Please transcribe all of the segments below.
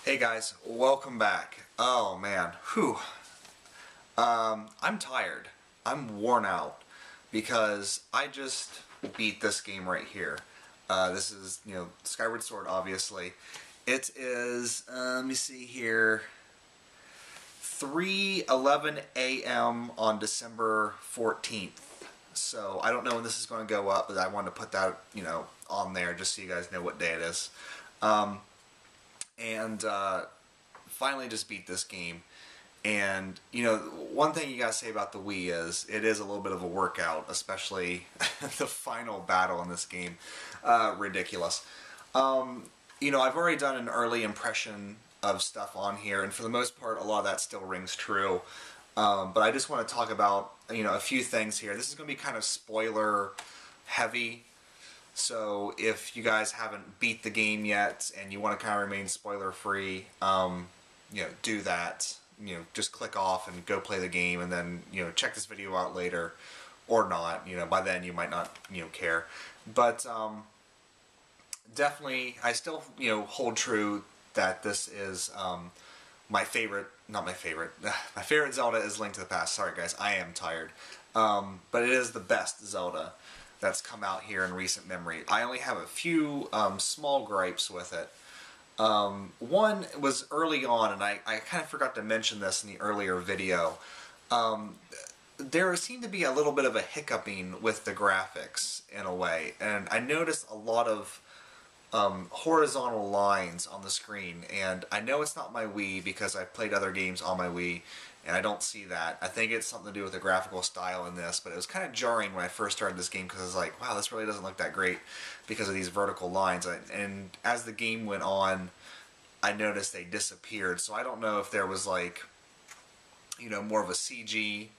Hey guys, welcome back. Oh man, whew. I'm tired. I'm worn out because I just beat this game right here. This is, Skyward Sword, obviously. It is, let me see here, 3:11 a.m. on December 14th. So I don't know when this is going to go up, but I wanted to put that, on there just so you guys know what day it is. And finally just beat this game. And, one thing you gotta say about the Wii is it is a little bit of a workout, especially the final battle in this game. Ridiculous. I've already done an early impression of stuff on here, and for the most part, a lot of that still rings true. But I just want to talk about, a few things here. This is going to be kind of spoiler heavy. So if you guys haven't beat the game yet and you want to kind of remain spoiler free, do that. Just click off and go play the game, and then check this video out later, or not. By then you might not care. But definitely, I still hold true that this is my favorite. Not my favorite. My favorite Zelda is Link to the Past. Sorry guys, I am tired. But it is the best Zelda that's come out here in recent memory. I only have a few small gripes with it. One was early on, and I kind of forgot to mention this in the earlier video. There seemed to be a little bit of a hiccuping with the graphics in a way, and I noticed a lot of horizontal lines on the screen, and I know it's not my Wii because I've played other games on my Wii, and I don't see that. I think it's something to do with the graphical style in this, but it was kind of jarring when I first started this game because I was like, wow, this really doesn't look that great because of these vertical lines. And as the game went on, I noticed they disappeared. So I don't know if there was like, more of a CG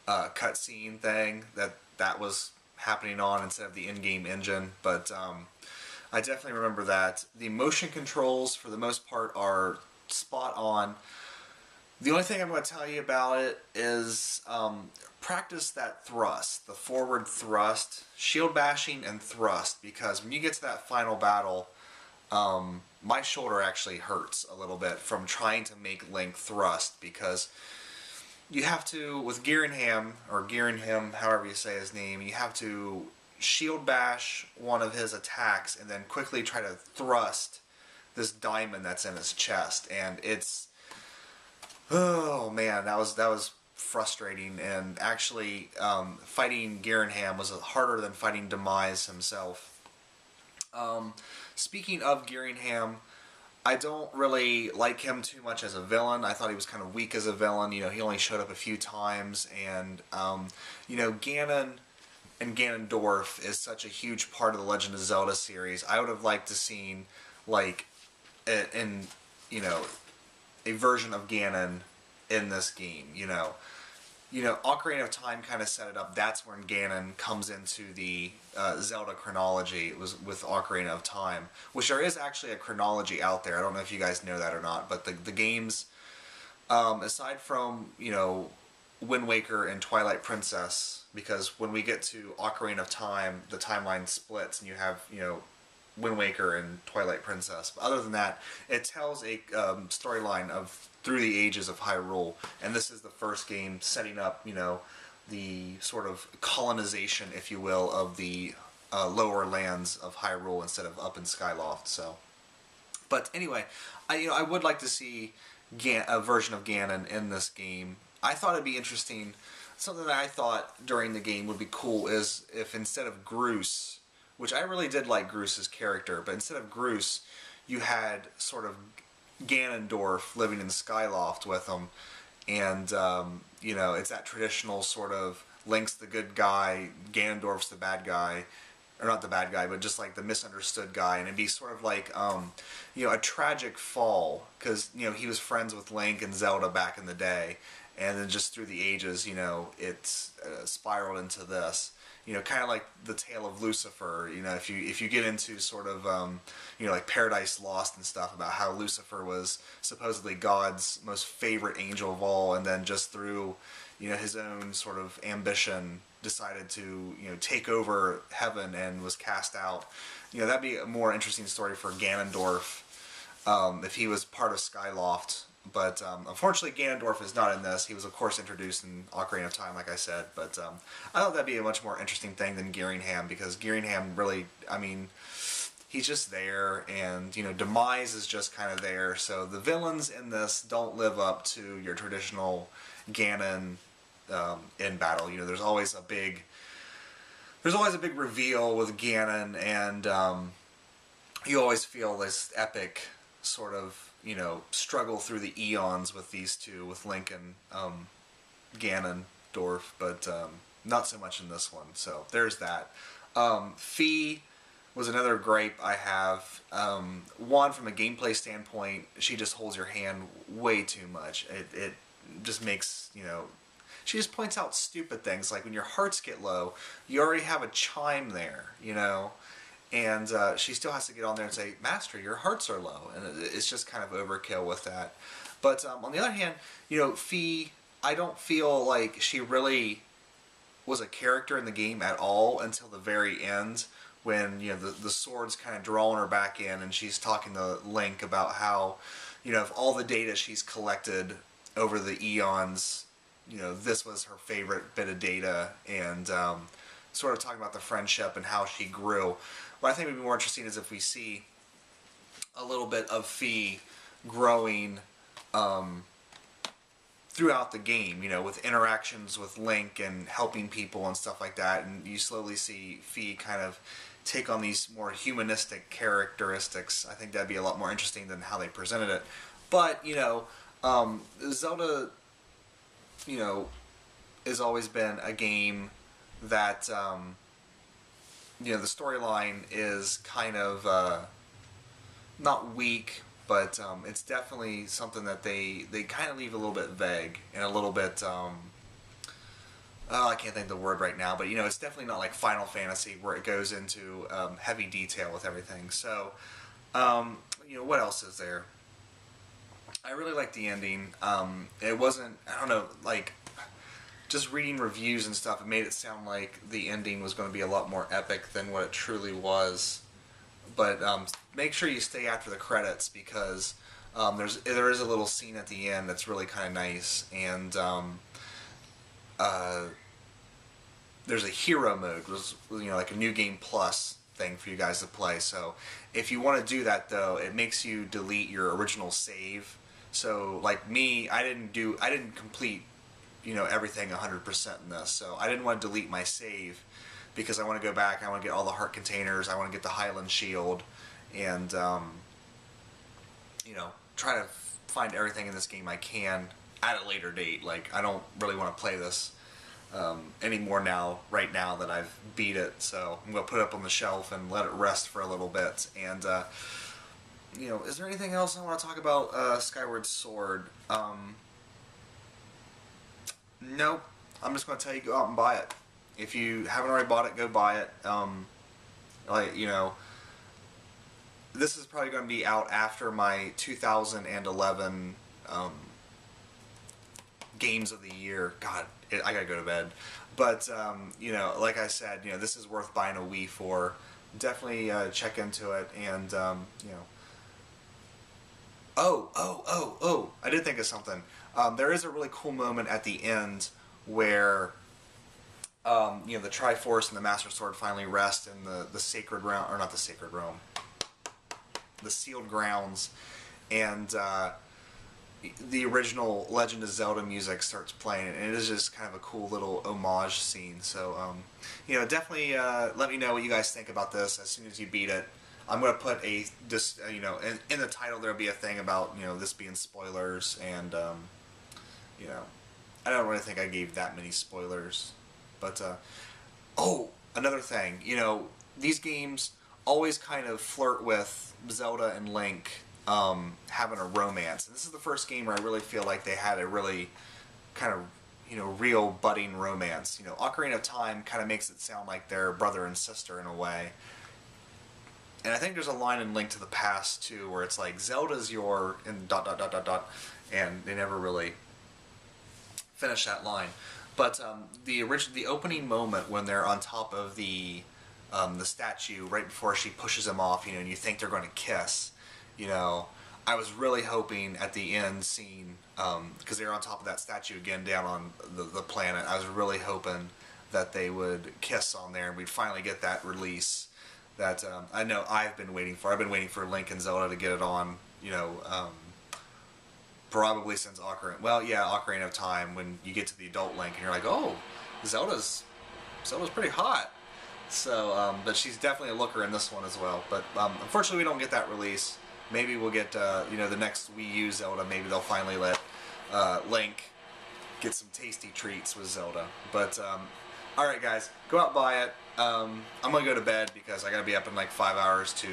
cutscene thing that was happening on instead of the in-game engine, but I definitely remember that. The motion controls, for the most part, are spot on. The only thing I'm going to tell you about it is practice that thrust, the forward thrust, shield bashing and thrust, because when you get to that final battle, my shoulder actually hurts a little bit from trying to make Link thrust, because you have to, with Girinham, or Girinham, however you say his name, you have to shield bash one of his attacks and then quickly try to thrust this diamond that's in his chest, and it's, oh man, that was frustrating. And actually, fighting Girinham was harder than fighting Demise himself. Speaking of Girinham, I don't really like him too much as a villain. I thought he was kind of weak as a villain. He only showed up a few times, and Ganon and Ganondorf is such a huge part of the Legend of Zelda series. I would have liked to seen like a version of Ganon in this game. Ocarina of Time kind of set it up. That's when Ganon comes into the Zelda chronology. It was with Ocarina of Time, which there is actually a chronology out there. I don't know if you guys know that or not, but the games, aside from Wind Waker and Twilight Princess, because when we get to Ocarina of Time, the timeline splits and you have Wind Waker and Twilight Princess. But other than that, it tells a storyline of through the ages of Hyrule, and this is the first game setting up the sort of colonization, if you will, of the lower lands of Hyrule instead of up in Skyloft. So, but anyway, I would like to see a version of Ganon in this game. I thought it'd be interesting. Something that I thought during the game would be cool is if instead of Groose, which I really did like Groose's character, but instead of Groose, you had sort of Ganondorf living in Skyloft with him, and it's that traditional sort of Link's the good guy, Ganondorf's the bad guy, or not the bad guy, but just like the misunderstood guy, and it'd be sort of like a tragic fall, because he was friends with Link and Zelda back in the day, and then just through the ages, it's spiraled into this. Kind of like the tale of Lucifer. If you get into sort of like Paradise Lost and stuff about how Lucifer was supposedly God's most favorite angel of all, and then just through his own sort of ambition decided to take over heaven and was cast out. That'd be a more interesting story for Ganondorf. if he was part of Skyloft. But unfortunately, Ganondorf is not in this. He was, of course, introduced in Ocarina of Time, like I said. But I thought that'd be a much more interesting thing than Gearingham, because Gearingham really, I mean, he's just there, and, you know, Demise is just kind of there. So the villains in this don't live up to your traditional Ganon in battle. You know, there's always a big reveal with Ganon, and you always feel this epic sort of, you know, struggle through the eons with these two, with Link and Ganondorf, but not so much in this one. So there's that. Fi was another gripe I have. One, from a gameplay standpoint, she just holds your hand way too much. It just makes, you know, she just points out stupid things, like when your hearts get low, you already have a chime there, you know, and she still has to get on there and say, Master, your hearts are low, and it's just kind of overkill with that. But on the other hand, you know, Fi, I don't feel like she really was a character in the game at all until the very end, when, you know, the sword's kind of drawing her back in, and she's talking to Link about how, you know, of all the data she's collected over the eons, you know, this was her favorite bit of data, and sort of talking about the friendship and how she grew. What I think would be more interesting is if we see a little bit of Fi growing throughout the game, you know, with interactions with Link and helping people and stuff like that, and you slowly see Fi kind of take on these more humanistic characteristics. I think that'd be a lot more interesting than how they presented it. But, you know, Zelda, you know, has always been a game that, you know, the storyline is kind of not weak, but it's definitely something that they kind of leave a little bit vague and a little bit, oh, I can't think of the word right now, but, you know, it's definitely not like Final Fantasy, where it goes into heavy detail with everything. So, you know, what else is there? I really liked the ending. It wasn't, I don't know, like, just reading reviews and stuff, it made it sound like the ending was going to be a lot more epic than what it truly was. But make sure you stay after the credits, because there is a little scene at the end that's really kind of nice, and there's a hero mode, you know, like a new game plus thing for you guys to play. So if you want to do that, though, it makes you delete your original save. So like me, I didn't complete, you know, everything 100% in this, so I didn't want to delete my save, because I want to go back, I want to get all the heart containers, I want to get the Highland Shield, and you know, try to find everything in this game I can at a later date. Like, I don't really want to play this anymore right now that I've beat it, so I'm going to put it up on the shelf and let it rest for a little bit. And you know, is there anything else I want to talk about Skyward Sword? Nope. I'm just going to tell you, go out and buy it. If you haven't already bought it, go buy it. Like, you know, this is probably going to be out after my 2011 games of the year. God, I gotta go to bed. But you know, like I said, you know, this is worth buying a Wii for. Definitely check into it, and you know. Oh! I did think of something. There is a really cool moment at the end where you know, the Triforce and the Master Sword finally rest in the sacred realm, or not the sacred realm, the sealed grounds, and the original Legend of Zelda music starts playing, and it is just kind of a cool little homage scene. So you know, definitely let me know what you guys think about this as soon as you beat it. I'm going to put you know, in the title there'll be a thing about, you know, this being spoilers, and you know, I don't really think I gave that many spoilers. But, oh, another thing, you know, these games always kind of flirt with Zelda and Link having a romance. And this is the first game where I really feel like they had a really kind of, you know, real budding romance. You know, Ocarina of Time kind of makes it sound like they're brother and sister in a way. And I think there's a line in Link to the Past, too, where it's like, Zelda's your... and ... and they never really finish that line. But the opening moment when they're on top of the statue right before she pushes him off, you know, and you think they're going to kiss, you know, I was really hoping at the end scene, because they were on top of that statue again down on the planet, I was really hoping that they would kiss on there and we'd finally get that release that I know I've been waiting for. I've been waiting for Link and Zelda to get it on, you know, probably since Ocarina of Time, when you get to the adult Link and you're like, oh, Zelda's pretty hot. So, but she's definitely a looker in this one as well. But unfortunately, we don't get that release. Maybe we'll get, you know, the next Wii U Zelda. Maybe they'll finally let Link get some tasty treats with Zelda. But all right, guys, go out and buy it. I'm gonna go to bed because I gotta be up in like 5 hours to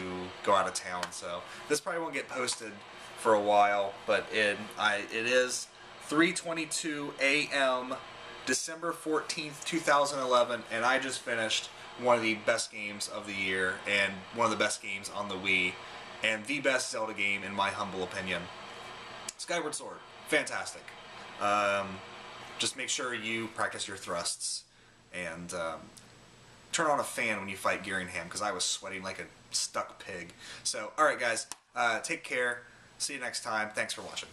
go out of town. So this probably won't get posted for a while, but it is 3:22 a.m. December 14th, 2011, and I just finished one of the best games of the year and one of the best games on the Wii and the best Zelda game in my humble opinion. Skyward Sword, fantastic. Just make sure you practice your thrusts and turn on a fan when you fight Gearingham, because I was sweating like a stuck pig. So, alright guys, take care. See you next time. Thanks for watching.